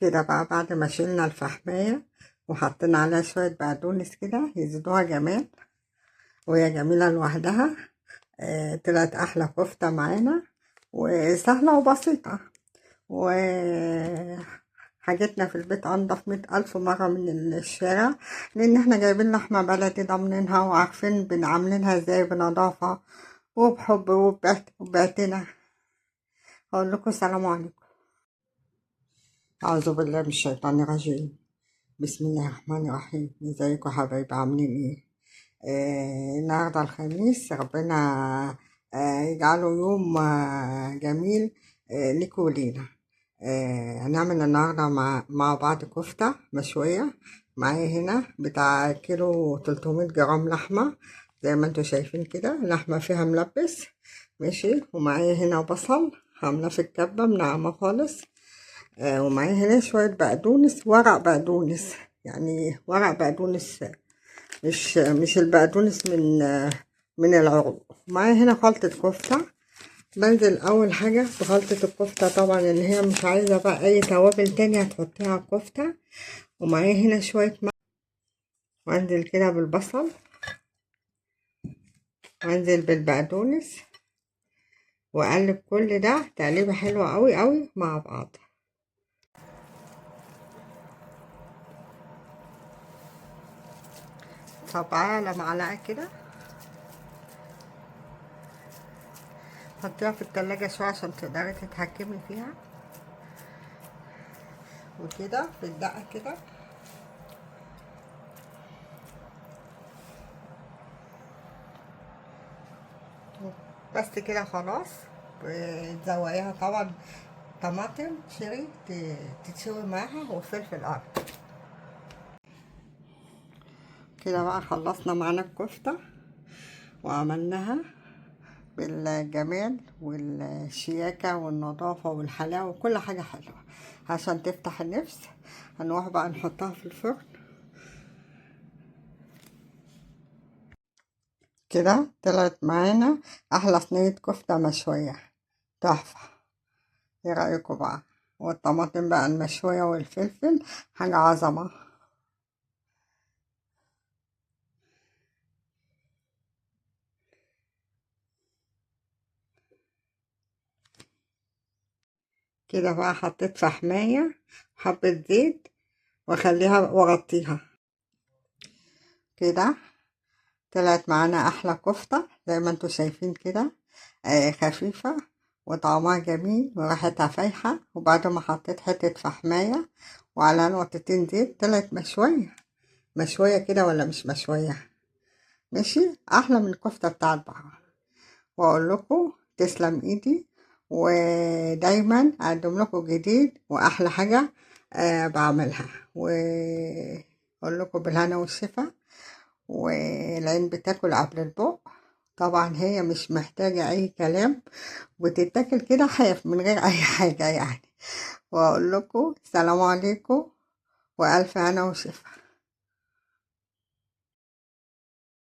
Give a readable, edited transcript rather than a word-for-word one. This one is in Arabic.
كده بقى بعد ما شلنا الفحمية وحطينا عليها شوية بقدونس كده يزيدوها جمال، وهي جميلة لوحدها. طلعت أحلى كفتة معانا وسهلة وبسيطة، وحاجتنا في البيت أنضف 100,000 مرة من الشارع، لأن احنا جايبين لحمة بلدي ضامنينها وعارفين عاملينها ازاي بنظافة وبحب وباعتنا. أقول لكم السلام عليكم. أعوذ بالله من الشيطان الرجيم. بسم الله الرحمن الرحيم. ازيكم يا حبايبي، عاملين ايه؟ النهارده الخميس، ربنا يجعله يوم جميل ليكوا ولينا. هنعمل النهارده مع بعض كفتة مشوية. معايا هنا بتاع كيلو 300 جرام لحمة، زي ما انتوا شايفين كده، لحمة فيها ملبس ماشي. ومعايا هنا بصل عاملاه في الكبة منعمة خالص. ومعايا هنا شوية بقدونس، ورق بقدونس، يعني ورق بقدونس، مش البقدونس من العروق. معايا هنا خلطة كفتة. بنزل أول حاجة بخلطة الكفتة، طبعا اللي هي مش عايزة بقى أي توابل تانية هتحطيها على الكفتة. ومعايا هنا شوية ملح، وأنزل كده بالبصل، وأنزل بالبقدونس، وأقلب كل ده تقليبة حلوة أوي أوي مع بعض. طبعا على معلقة كده، حطيها في التلاجة شوية عشان تقدري تتحكمي فيها، وكده في الدقة كده. بس كده خلاص. تزوقيها طبعا طماطم شيري تتشوي معاها وفلفل أبيض. كده بقى خلصنا معانا الكفتة وعملناها بالجمال والشياكة والنظافة والحلاوة وكل حاجة حلوة عشان تفتح النفس. هنروح بقى نحطها في الفرن. كده طلعت معانا أحلى صينية كفتة مشوية، تحفة. ايه رأيكم بقى؟ والطماطم بقى المشوية والفلفل حاجة عظمة. كده بقى حطيت فحماية وحبة زيت واخليها واغطيها. كده طلعت معانا احلى كفتة زي ما انتوا شايفين كده، خفيفة وطعمها جميل وريحتها فايحة. وبعد ما حطيت حتة فحماية وعلى نقطتين زيت طلعت مشوية. مشوية كده ولا مش مشوية؟ ماشي، احلى من الكفتة بتاعت بره. واقول لكم تسلم ايدي، ودايما اقدم لكم جديد واحلى حاجه بعملها. واقول لكم بالهنا والشفا. والعين بتاكل قبل البق، طبعا هي مش محتاجه اي كلام، وتتاكل كده حاف من غير اي حاجه يعني. واقول لكم سلام عليكم والف هنا وشفا.